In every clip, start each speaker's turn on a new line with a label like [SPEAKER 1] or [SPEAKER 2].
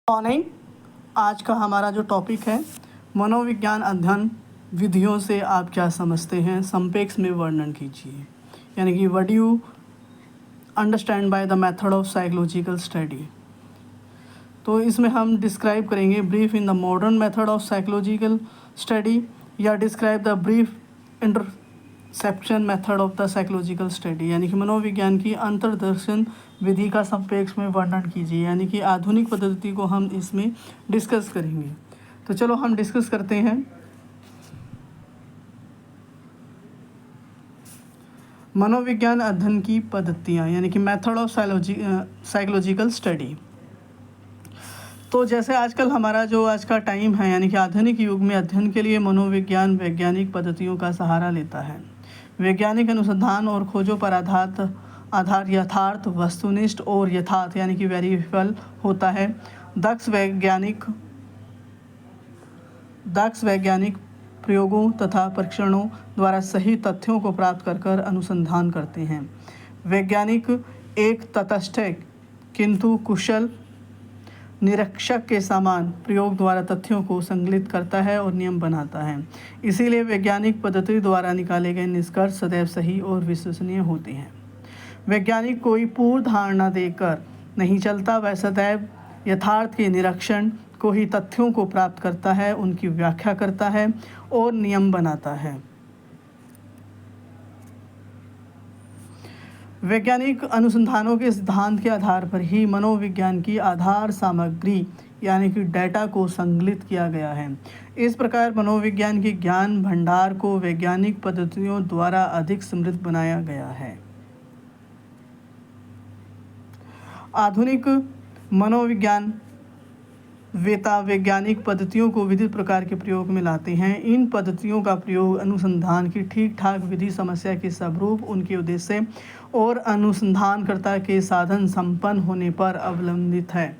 [SPEAKER 1] Morning. आज का हमारा जो टॉपिक है मनोविज्ञान अध्ययन विधियों से आप क्या समझते हैं, संक्षेप में वर्णन कीजिए। यानी कि what you understand by the method of psychological study. तो इसमें हम डिस्क्राइब करेंगे brief in the modern method of psychological study या describe the brief introspection method of the psychological study. यानी कि मनोविज्ञान की अंतर्दर्शन विधि का संक्षेप में वर्णन कीजिए। यानी कि आधुनिक पद्धति को हम इसमें डिस्कस करेंगे। तो चलो हम डिस्कस करते हैं। मनोविज्ञान अध्ययन की पद्धतियाँ यानी कि मेथड ऑफ साइकोलॉजिकल स्टडी। तो जैसे आजकल हमारा जो आज का टाइम है यानी कि आधुनिक युग में अध्ययन के लिए मनोविज्ञान वैज्ञानिक पद्धतियों का सहारा लेता है। वैज्ञानिक अनुसंधान और खोजों पर आधार यथार्थ, वस्तुनिष्ठ और यथार्थ यानी कि वेरिफिकेबल होता है। दक्ष वैज्ञानिक प्रयोगों तथा परीक्षणों द्वारा सही तथ्यों को प्राप्त कर अनुसंधान करते हैं। वैज्ञानिक एक तटस्थ किंतु कुशल निरीक्षक के समान प्रयोग द्वारा तथ्यों को संकलित करता है और नियम बनाता है। इसीलिए वैज्ञानिक पद्धति द्वारा निकाले गए निष्कर्ष सदैव सही और विश्वसनीय होते हैं। वैज्ञानिक कोई पूर्व धारणा देकर नहीं चलता, वह सदैव यथार्थ के निरीक्षण को ही तथ्यों को प्राप्त करता है, उनकी व्याख्या करता है और नियम बनाता है। वैज्ञानिक अनुसंधानों के सिद्धांत के आधार पर ही मनोविज्ञान की आधार सामग्री यानी कि डेटा को संकलित किया गया है। इस प्रकार मनोविज्ञान के ज्ञान भंडार को वैज्ञानिक पद्धतियों द्वारा अधिक समृद्ध बनाया गया है। आधुनिक मनोविज्ञान वेता वैज्ञानिक पद्धतियों को विविध प्रकार के प्रयोग में लाते हैं। इन पद्धतियों का प्रयोग अनुसंधान की ठीक ठाक विधि समस्या के स्वरूप, उनके उद्देश्य और अनुसंधानकर्ता के साधन संपन्न होने पर अवलंबित है।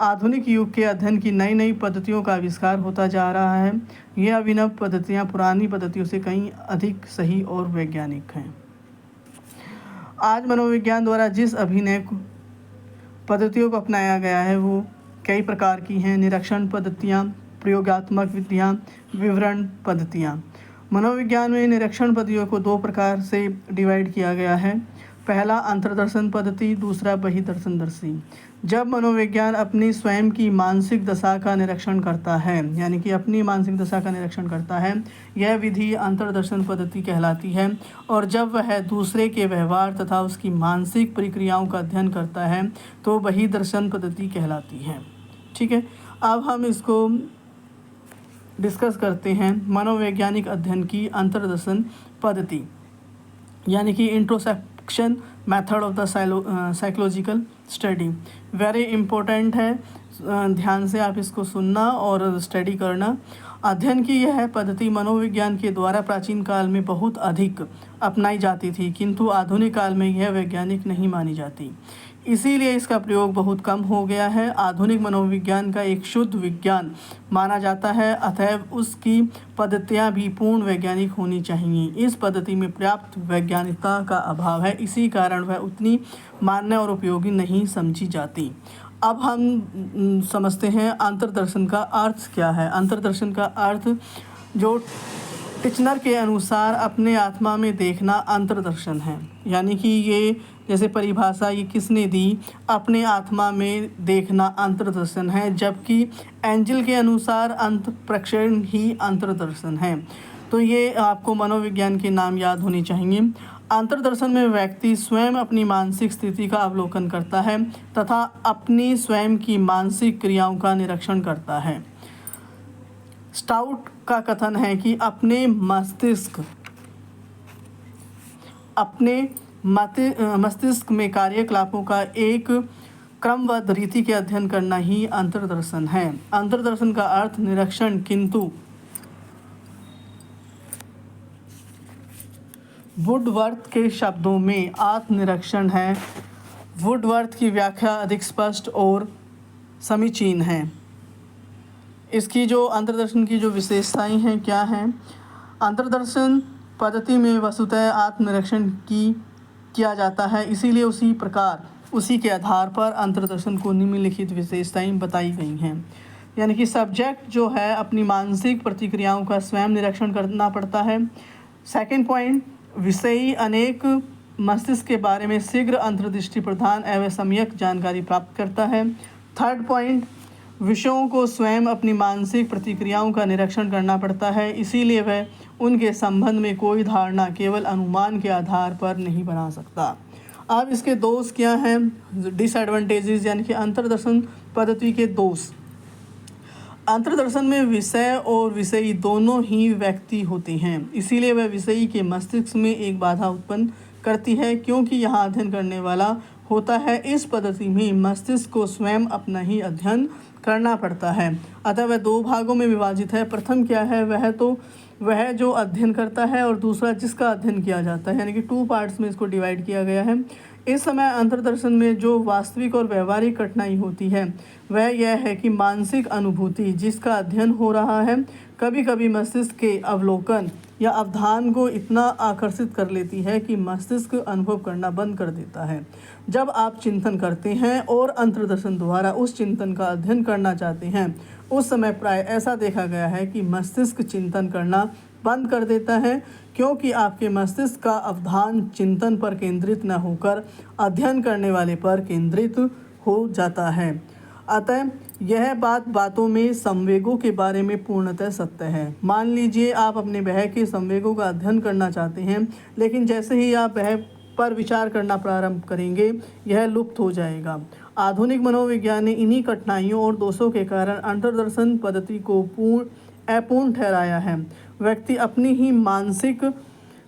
[SPEAKER 1] आधुनिक युग के अध्ययन की नई नई पद्धतियों का आविष्कार होता जा रहा है। यह अभिनव पद्धतियाँ पुरानी पद्धतियों से कहीं अधिक सही और वैज्ञानिक हैं। आज मनोविज्ञान द्वारा जिस अभिनय पद्धतियों को अपनाया गया है वो कई प्रकार की हैं। निरीक्षण पद्धतियाँ, प्रयोगात्मक विधियाँ, विवरण पद्धतियाँ। मनोविज्ञान में निरीक्षण पद्धतियों को दो प्रकार से डिवाइड किया गया है। पहला अंतर्दर्शन पद्धति, दूसरा बहिर्दर्शनदर्शी। जब मनोविज्ञान अपनी स्वयं की मानसिक दशा का निरीक्षण करता है यानी कि अपनी मानसिक दशा का निरीक्षण करता है, यह विधि अंतर्दर्शन पद्धति कहलाती है। और जब वह दूसरे के व्यवहार तथा उसकी मानसिक प्रक्रियाओं का अध्ययन करता है तो बहिर्दर्शन पद्धति कहलाती है। ठीक है, अब हम इसको डिस्कस करते हैं। मनोवैज्ञानिक अध्ययन की अंतर्दर्शन पद्धति यानी कि introspection method of the psychological study. Very important है, ध्यान से आप इसको सुनना और स्टडी करना। अध्ययन की यह पद्धति मनोविज्ञान के द्वारा प्राचीन काल में बहुत अधिक अपनाई जाती थी, किंतु आधुनिक काल में यह वैज्ञानिक नहीं मानी जाती, इसीलिए इसका प्रयोग बहुत कम हो गया है। आधुनिक मनोविज्ञान का एक शुद्ध विज्ञान माना जाता है, अतएव उसकी पद्धतियाँ भी पूर्ण वैज्ञानिक होनी चाहिए। इस पद्धति में पर्याप्त वैज्ञानिकता का अभाव है, इसी कारण वह उतनी मान्य और उपयोगी नहीं समझी जाती। अब हम समझते हैं अंतर्दर्शन का अर्थ क्या है। अंतर्दर्शन का अर्थ जो टिचनर के अनुसार अपने आत्मा में देखना अंतर्दर्शन है। यानी कि ये जैसे परिभाषा ये किसने दी, अपने आत्मा में देखना अंतर्दर्शन है, जबकि एंजल के अनुसार अंतःप्रक्षेपण ही अंतर्दर्शन है। तो ये आपको मनोविज्ञान के नाम याद होने चाहिए। अंतर्दर्शन में व्यक्ति स्वयं अपनी मानसिक स्थिति का अवलोकन करता है तथा अपनी स्वयं की मानसिक क्रियाओं का निरीक्षण करता है। स्टाउट का कथन है कि अपने मस्तिष्क में कार्यकलापों का एक क्रमबद्ध रीति के अध्ययन करना ही अंतर्दर्शन है। अंतर्दर्शन का अर्थ निरीक्षण, किंतु वुडवर्थ के शब्दों में आत्मनिरीक्षण है। वुडवर्थ की व्याख्या अधिक स्पष्ट और समीचीन है। इसकी जो अंतर्दर्शन की जो विशेषताएं हैं क्या हैं। अंतर्दर्शन पद्धति में वस्तुतः आत्मनिरीक्षण किया जाता है, इसीलिए उसी प्रकार उसी के आधार पर अंतर्दर्शन को निम्नलिखित विशेषताएं बताई गई हैं। यानी कि सब्जेक्ट जो है अपनी मानसिक प्रतिक्रियाओं का स्वयं निरीक्षण करना पड़ता है। सेकंड पॉइंट, विषयी अनेक मस्तिष्क के बारे में शीघ्र अंतर्दृष्टि प्रदान एवं सम्यक जानकारी प्राप्त करता है। थर्ड पॉइंट, विषयों को स्वयं अपनी मानसिक प्रतिक्रियाओं का निरीक्षण करना पड़ता है, इसीलिए वह उनके संबंध में कोई धारणा केवल अनुमान के आधार पर नहीं बना सकता। अब इसके दोष क्या हैं, डिसएडवांटेजेस, यानी कि अंतर्दर्शन पद्धति के दोष। अंतर्दर्शन में विषय और विषयी दोनों ही व्यक्ति होते हैं, इसीलिए वह विषयी के मस्तिष्क में एक बाधा उत्पन्न करती है, क्योंकि यहाँ अध्ययन करने वाला होता है। इस पद्धति में मस्तिष्क को स्वयं अपना ही अध्ययन करना पड़ता है, अतः वह दो भागों में विभाजित है। प्रथम क्या है, वह जो अध्ययन करता है, और दूसरा जिसका अध्ययन किया जाता है, यानी कि 2 पार्ट्स में इसको डिवाइड किया गया है। इस समय अंतर्दर्शन में जो वास्तविक और व्यवहारिक कठिनाई होती है वह यह है कि मानसिक अनुभूति जिसका अध्ययन हो रहा है कभी कभी मस्तिष्क के अवलोकन या अवधान को इतना आकर्षित कर लेती है कि मस्तिष्क अनुभव करना बंद कर देता है। जब आप चिंतन करते हैं और अंतर्दर्शन द्वारा उस चिंतन का अध्ययन करना चाहते हैं, उस समय प्राय ऐसा देखा गया है कि मस्तिष्क चिंतन करना बंद कर देता है, क्योंकि आपके मस्तिष्क का अवधान चिंतन पर केंद्रित न होकर अध्ययन करने वाले पर केंद्रित हो जाता है। अतः यह बातों में संवेगों के बारे में पूर्णतः सत्य है। मान लीजिए आप अपने वह के संवेगों का अध्ययन करना चाहते हैं, लेकिन जैसे ही आप वह पर विचार करना प्रारंभ करेंगे यह लुप्त हो जाएगा। आधुनिक मनोविज्ञान ने इन्हीं कठिनाइयों और दोषों के कारण अंतर्दर्शन पद्धति को अपूर्ण ठहराया है। व्यक्ति अपनी ही मानसिक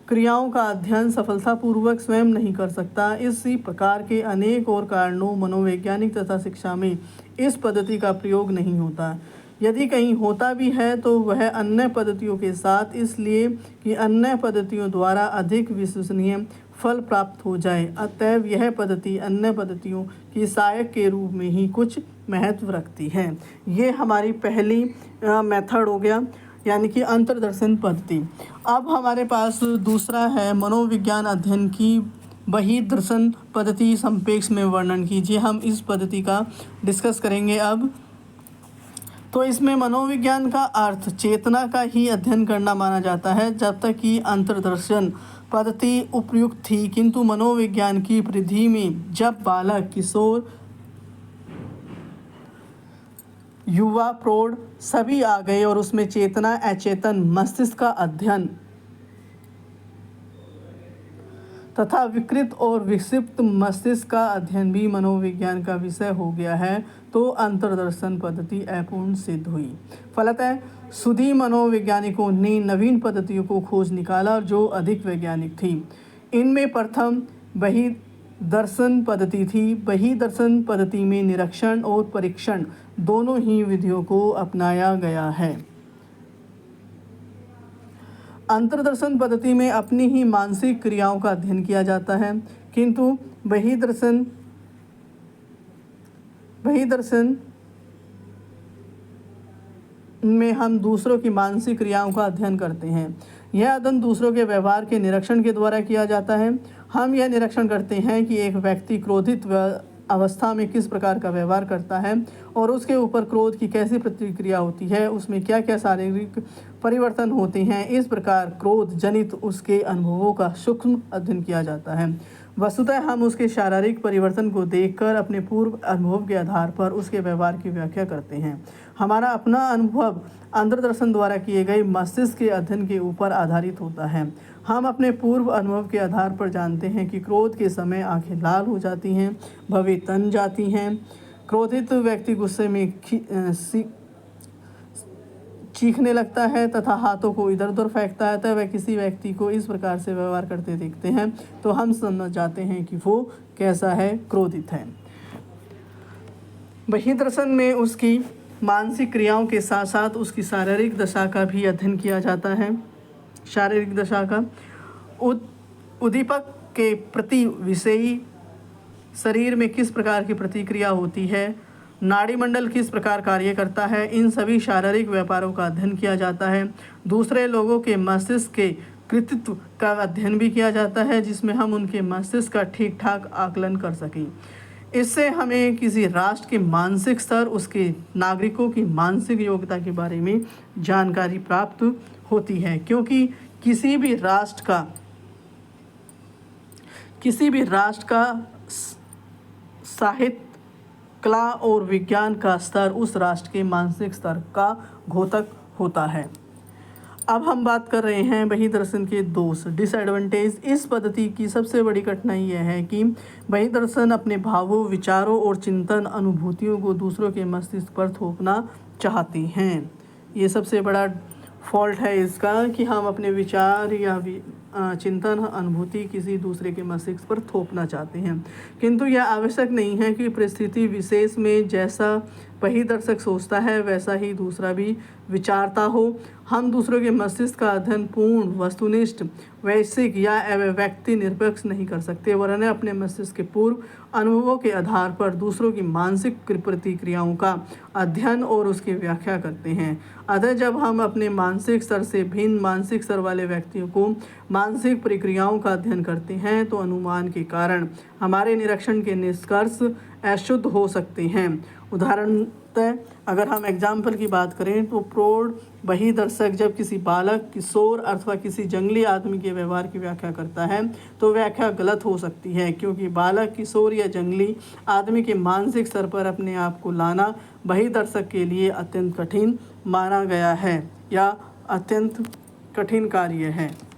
[SPEAKER 1] क्रियाओं का अध्ययन सफलतापूर्वक स्वयं नहीं कर सकता। इसी प्रकार के अनेक और कारणों मनोवैज्ञानिक तथा शिक्षा में इस पद्धति का प्रयोग नहीं होता। यदि कहीं होता भी है तो वह अन्य पद्धतियों के साथ, इसलिए कि अन्य पद्धतियों द्वारा अधिक विश्वसनीय फल प्राप्त हो जाए। अतएव यह पद्धति अन्य पद्धतियों की सहायक के रूप में ही कुछ महत्व रखती है। ये हमारी पहली मेथड हो गया, यानी कि अंतर्दर्शन पद्धति। अब हमारे पास दूसरा है मनोविज्ञान अध्ययन की बहिर्दर्शन पद्धति संक्षेप में वर्णन कीजिए। हम इस पद्धति का डिस्कस करेंगे अब। तो इसमें मनोविज्ञान का अर्थ चेतना का ही अध्ययन करना माना जाता है। जब तक कि अंतर्दर्शन पद्धति उपयुक्त थी, किंतु मनोविज्ञान की परिधि में जब बालक, किशोर, युवा, प्रौढ़ सभी आ गए और उसमें चेतना, अचेतन मस्तिष्क का अध्ययन तथा विकृत और विक्षिप्त मस्तिष्क का अध्ययन भी मनोविज्ञान का विषय हो गया है, तो अंतर्दर्शन पद्धति अपूर्ण सिद्ध हुई। फलतः सुधी मनोवैज्ञानिकों ने नवीन पद्धतियों को खोज निकाला जो अधिक वैज्ञानिक थी। इनमें प्रथम बहिर्दर्शन पद्धति थी। बहिर्दर्शन पद्धति में निरीक्षण और परीक्षण दोनों ही विधियों को अपनाया गया है। अंतर्दर्शन पद्धति में अपनी ही मानसिक क्रियाओं का अध्ययन किया जाता है, किंतु बहिर्दर्शन में हम दूसरों की मानसिक क्रियाओं का अध्ययन करते हैं। यह अध्ययन दूसरों के व्यवहार के निरीक्षण के द्वारा किया जाता है। हम यह निरीक्षण करते हैं कि एक व्यक्ति क्रोधित अवस्था में किस प्रकार का व्यवहार करता है और उसके ऊपर क्रोध की कैसी प्रतिक्रिया होती है, उसमें क्या क्या शारीरिक परिवर्तन होते हैं। इस प्रकार क्रोध जनित उसके अनुभवों का सूक्ष्म अध्ययन किया जाता है। वस्तुतः हम उसके शारीरिक परिवर्तन को देखकर अपने पूर्व अनुभव के आधार पर उसके व्यवहार की व्याख्या करते हैं। हमारा अपना अनुभव अंतर्दर्शन द्वारा किए गए मस्तिष्क के अध्ययन के ऊपर आधारित होता है। हम अपने पूर्व अनुभव के आधार पर जानते हैं कि क्रोध के समय आंखें लाल हो जाती हैं, भवें तन जाती हैं, क्रोधित व्यक्ति गुस्से में चीखने लगता है तथा हाथों को इधर उधर फेंकता है। तब वह किसी व्यक्ति को इस प्रकार से व्यवहार करते देखते हैं तो हम समझ जाते हैं कि वो कैसा है, क्रोधित है। बहिर्दर्शन में उसकी मानसिक क्रियाओं के साथ साथ उसकी शारीरिक दशा का भी अध्ययन किया जाता है। शारीरिक दशा का उद्दीपक के प्रति विषयी शरीर में किस प्रकार की प्रतिक्रिया होती है, नाड़ी मंडल किस प्रकार कार्य करता है, इन सभी शारीरिक व्यापारों का अध्ययन किया जाता है। दूसरे लोगों के मस्तिष्क के कृतित्व का अध्ययन भी किया जाता है, जिसमें हम उनके मस्तिष्क का ठीक ठाक आकलन कर सकें। इससे हमें किसी राष्ट्र के मानसिक स्तर, उसके नागरिकों की मानसिक योग्यता के बारे में जानकारी प्राप्त होती है, क्योंकि किसी भी राष्ट्र का साहित्य, कला और विज्ञान का स्तर उस राष्ट्र के मानसिक स्तर का द्योतक होता है। अब हम बात कर रहे हैं बहिर्दर्शन के दोष, डिसएडवांटेज। इस पद्धति की सबसे बड़ी कठिनाई यह है कि बहिर्दर्शन अपने भावों, विचारों और चिंतन अनुभूतियों को दूसरों के मस्तिष्क पर थोपना चाहती हैं। ये सबसे बड़ा फॉल्ट है इसका कि हम अपने विचार या चिंतन, अनुभूति किसी दूसरे के मस्तिष्क पर थोपना चाहते हैं, किंतु यह आवश्यक नहीं है कि परिस्थिति विशेष में जैसा बहिर्दर्शक सोचता है वैसा ही दूसरा भी विचारता हो। हम दूसरों के मस्तिष्क का अध्ययन पूर्ण, वस्तुनिष्ठ, वैश्विक या व्यक्ति निरपेक्ष नहीं कर सकते, वरन अपने मस्तिष्क के पूर्व अनुभवों के आधार पर दूसरों की मानसिक प्रतिक्रियाओं का अध्ययन और उसकी व्याख्या करते हैं। अतः जब हम अपने मानसिक स्तर से भिन्न मानसिक स्तर वाले व्यक्तियों को मानसिक प्रक्रियाओं का अध्ययन करते हैं तो अनुमान के कारण हमारे निरीक्षण के निष्कर्ष अशुद्ध हो सकते हैं। उदाहरणतः अगर हम एग्जाम्पल की बात करें तो प्रौढ़ बहिर्दर्शक जब किसी बालक, किशोर अथवा किसी जंगली आदमी के व्यवहार की व्याख्या करता है तो व्याख्या गलत हो सकती है, क्योंकि बालक, किशोर या जंगली आदमी के मानसिक स्तर पर अपने आप को लाना बहिर्दर्शक के लिए अत्यंत कठिन माना गया है या अत्यंत कठिन कार्य है।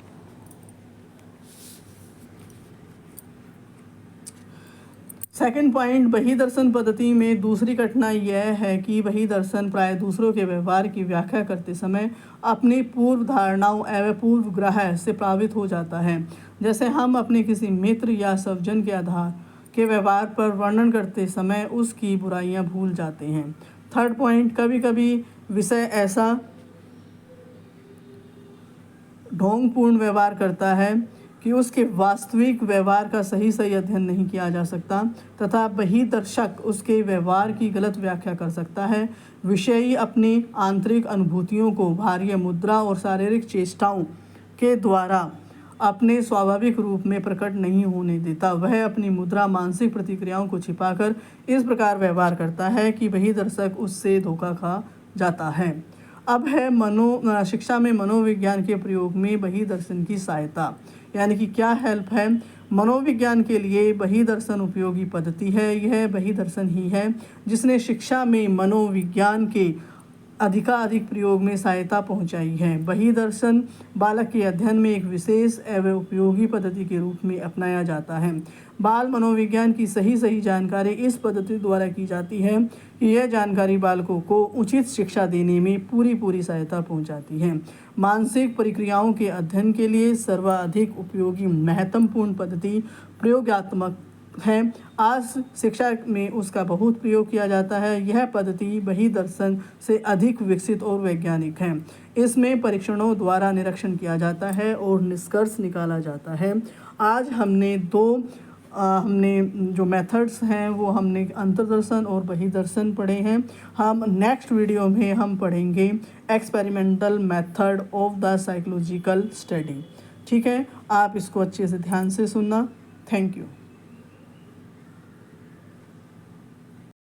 [SPEAKER 1] सेकंड पॉइंट, बहिर्दर्शन पद्धति में दूसरी कठिनाई यह है कि बहिर्दर्शन प्राय दूसरों के व्यवहार की व्याख्या करते समय अपनी पूर्व धारणाओं एवं पूर्व ग्रह से प्रभावित हो जाता है। जैसे हम अपने किसी मित्र या स्वजन के आधार के व्यवहार पर वर्णन करते समय उसकी बुराइयां भूल जाते हैं। थर्ड पॉइंट, कभी कभी विषय ऐसा ढोंगपूर्ण व्यवहार करता है कि उसके वास्तविक व्यवहार का सही अध्ययन नहीं किया जा सकता तथा बहिर्दर्शक उसके व्यवहार की गलत व्याख्या कर सकता है। विषयी अपनी आंतरिक अनुभूतियों को बाह्य मुद्रा और शारीरिक चेष्टाओं के द्वारा अपने स्वाभाविक रूप में प्रकट नहीं होने देता। वह अपनी मुद्रा, मानसिक प्रतिक्रियाओं को छिपाकर इस प्रकार व्यवहार करता है कि बहिर्दर्शक उससे धोखा खा जाता है। अब है शिक्षा में मनोविज्ञान के प्रयोग में बहिर्दर्शन की सहायता, यानी कि क्या हेल्प है। मनोविज्ञान के लिए बहिर्दर्शन उपयोगी पद्धति है। यह बहिर्दर्शन ही है जिसने शिक्षा में मनोविज्ञान के अधिकाधिक प्रयोग में सहायता पहुंचाई है। बहिर्दर्शन बालक के अध्ययन में एक विशेष एवं उपयोगी पद्धति के रूप में अपनाया जाता है। बाल मनोविज्ञान की सही जानकारी इस पद्धति द्वारा की जाती है कि यह जानकारी बालकों को उचित शिक्षा देने में पूरी सहायता पहुंचाती है। मानसिक प्रक्रियाओं के अध्ययन के लिए सर्वाधिक उपयोगी महत्वपूर्ण पद्धति प्रयोगात्मक है। आज शिक्षा में उसका बहुत प्रयोग किया जाता है। यह पद्धति बहिर्दर्शन से अधिक विकसित और वैज्ञानिक है। इसमें परीक्षणों द्वारा निरीक्षण किया जाता है और निष्कर्ष निकाला जाता है। आज हमने जो मेथड्स हैं वो हमने अंतर्दर्शन और बहिर्दर्शन पढ़े हैं। हम नेक्स्ट वीडियो में हम पढ़ेंगे experimental method of the psychological study. ठीक है, आप इसको अच्छे से ध्यान से सुनना। Thank you.